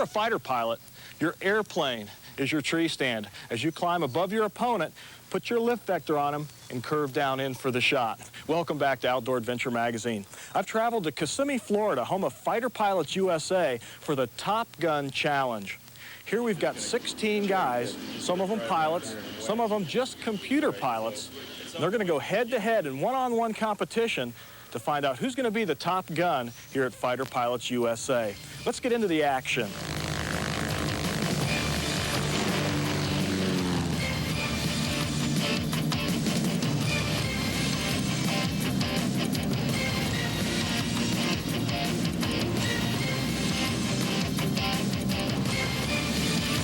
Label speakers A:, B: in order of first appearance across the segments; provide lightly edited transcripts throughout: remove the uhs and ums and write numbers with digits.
A: you're a fighter pilot, your airplane is your tree stand. As you climb above your opponent, put your lift vector on him and curve down in for the shot. Welcome back to Outdoor Adventure Magazine. I've traveled to Kissimmee, Florida, home of Fighter Pilots USA, for the Top Gun Challenge. Here we've got 16 guys, some of them pilots, some of them just computer pilots. And they're going to go head-to-head in one-on-one competition to find out who's going to be the top gun here at Fighter Pilots USA. Let's get into the action.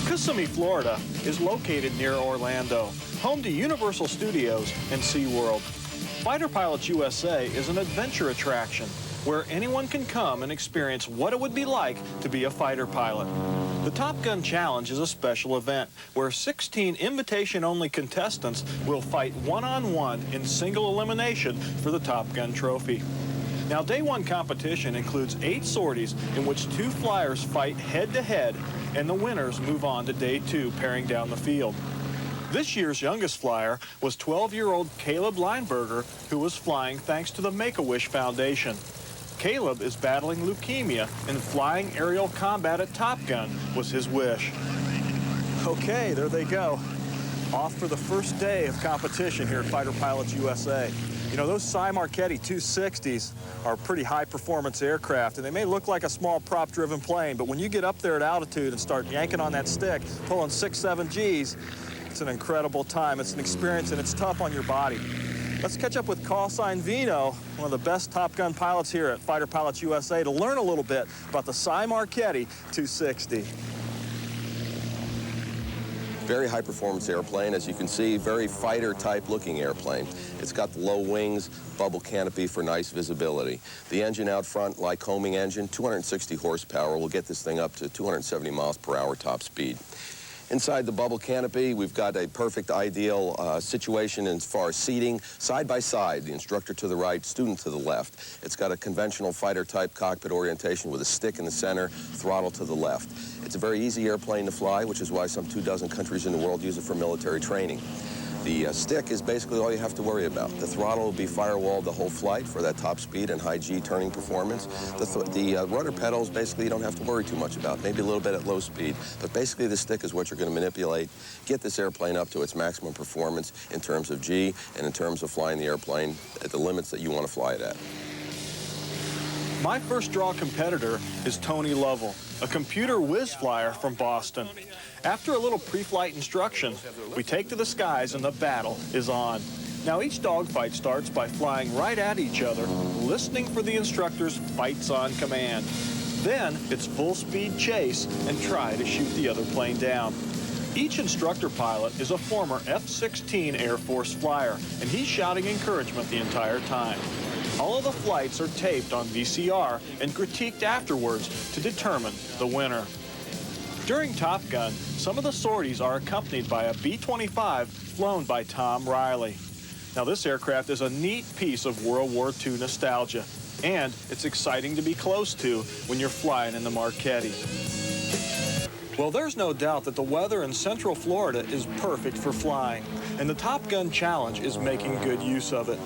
A: Kissimmee, Florida is located near Orlando, home to Universal Studios and SeaWorld. Fighter Pilots USA is an adventure attraction where anyone can come and experience what it would be like to be a fighter pilot. The Top Gun Challenge is a special event where 16 invitation-only contestants will fight one-on-one in single elimination for the Top Gun trophy. Now, day one competition includes 8 sorties in which 2 flyers fight head-to-head, and the winners move on to day 2, paring down the field. This year's youngest flyer was 12-year-old Caleb Lineberger, who was flying thanks to the Make-A-Wish Foundation. Caleb is battling leukemia, and flying aerial combat at Top Gun was his wish. Okay, there they go. Off for the first day of competition here at Fighter Pilots USA. You know, those Cy Marchetti 260s are pretty high-performance aircraft, and they may look like a small prop-driven plane, but when you get up there at altitude and start yanking on that stick, pulling 6, 7 Gs, it's an incredible time. It's an experience, and it's tough on your body. Let's catch up with Call Sign Vino, one of the best Top Gun pilots here at Fighter Pilots USA, to learn a little bit about the Cy Marchetti 260.
B: Very high-performance airplane. As you can see, very fighter-type looking airplane. It's got the low wings, bubble canopy for nice visibility. The engine out front, Lycoming engine, 260 horsepower, will get this thing up to 270 miles per hour top speed. Inside the bubble canopy, we've got a perfect ideal situation as far as seating, side by side, the instructor to the right, student to the left. It's got a conventional fighter-type cockpit orientation with a stick in the center, throttle to the left. It's a very easy airplane to fly, which is why some 24 countries in the world use it for military training. The stick is basically all you have to worry about. The throttle will be firewalled the whole flight for that top speed and high G turning performance. The rudder pedals, basically, you don't have to worry too much about, maybe a little bit at low speed. But basically, the stick is what you're going to manipulate, get this airplane up to its maximum performance in terms of G and in terms of flying the airplane at the limits that you want to fly it at.
A: My first draw competitor is Tony Lovell, a computer whiz flyer from Boston. After a little pre-flight instruction, we take to the skies and the battle is on. Now, each dogfight starts by flying right at each other, listening for the instructor's fights on command. Then it's full-speed chase and try to shoot the other plane down. Each instructor pilot is a former F-16 Air Force flyer, and he's shouting encouragement the entire time. All of the flights are taped on VCR and critiqued afterwards to determine the winner. During Top Gun, some of the sorties are accompanied by a B-25 flown by Tom Riley. Now, this aircraft is a neat piece of World War II nostalgia, and it's exciting to be close to when you're flying in the Marchetti. Well, there's no doubt that the weather in Central Florida is perfect for flying, and the Top Gun Challenge is making good use of it.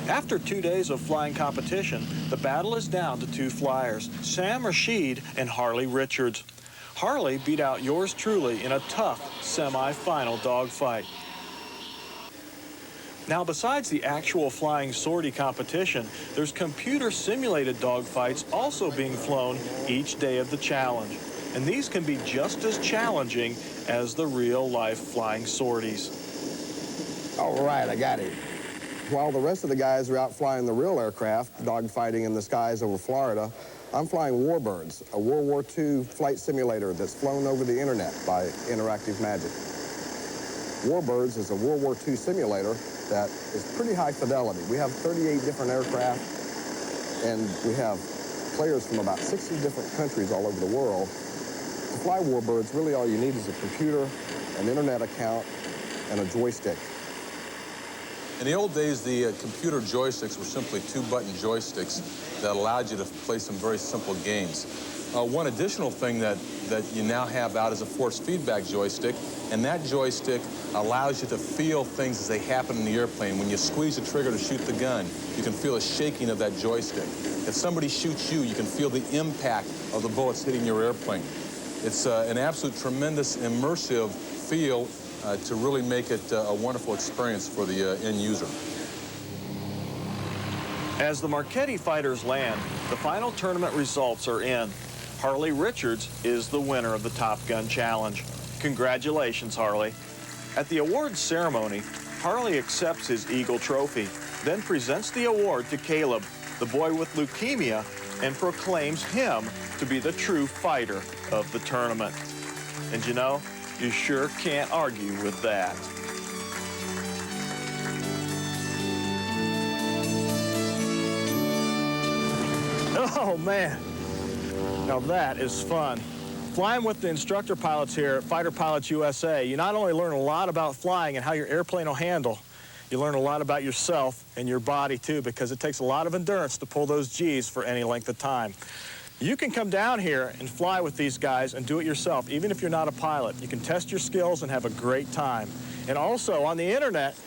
A: After 2 days of flying competition, the battle is down to 2 flyers, Sam Rashid and Harley Richards. Harley beat out yours truly in a tough semi-final dogfight. Now, besides the actual flying sortie competition, there's computer-simulated dogfights also being flown each day of the challenge. And these can be just as challenging as the real-life flying sorties.
C: All right, I got it. While the rest of the guys are out flying the real aircraft, dogfighting in the skies over Florida, I'm flying Warbirds, a World War II flight simulator that's flown over the internet by Interactive Magic. Warbirds is a World War II simulator that is pretty high fidelity. We have 38 different aircraft, and we have players from about 60 different countries all over the world. To fly Warbirds, really all you need is a computer, an internet account, and a joystick.
D: In the old days, the computer joysticks were simply two-button joysticks that allowed you to play some very simple games. One additional thing that you now have out is a force feedback joystick, and that joystick allows you to feel things as they happen in the airplane. When you squeeze the trigger to shoot the gun, you can feel a shaking of that joystick. If somebody shoots you, you can feel the impact of the bullets hitting your airplane. It's an absolute tremendous immersive feel to really make it a wonderful experience for the end user.
A: As the Marchetti fighters land, the final tournament results are in. Harley Richards is the winner of the Top Gun Challenge. Congratulations, Harley. At the awards ceremony, Harley accepts his Eagle Trophy, then presents the award to Caleb, the boy with leukemia, and proclaims him to be the true fighter of the tournament. And you know, you sure can't argue with that. Oh, man. Now that is fun. Flying with the instructor pilots here at Fighter Pilots USA, you not only learn a lot about flying and how your airplane will handle, you learn a lot about yourself and your body too, because it takes a lot of endurance to pull those G's for any length of time. You can come down here and fly with these guys and do it yourself, even if you're not a pilot. You can test your skills and have a great time. And also on the internet,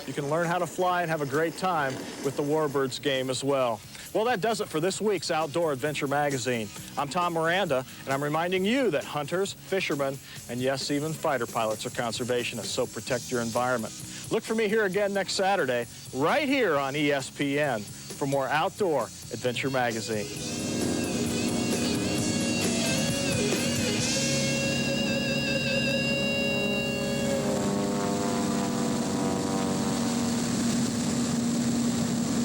A: you can learn how to fly and have a great time with the Warbirds game as well. Well, that does it for this week's Outdoor Adventure Magazine. I'm Tom Miranda, and I'm reminding you that hunters, fishermen, and yes, even fighter pilots are conservationists, so protect your environment. Look for me here again next Saturday, right here on ESPN, for more Outdoor Adventure Magazine.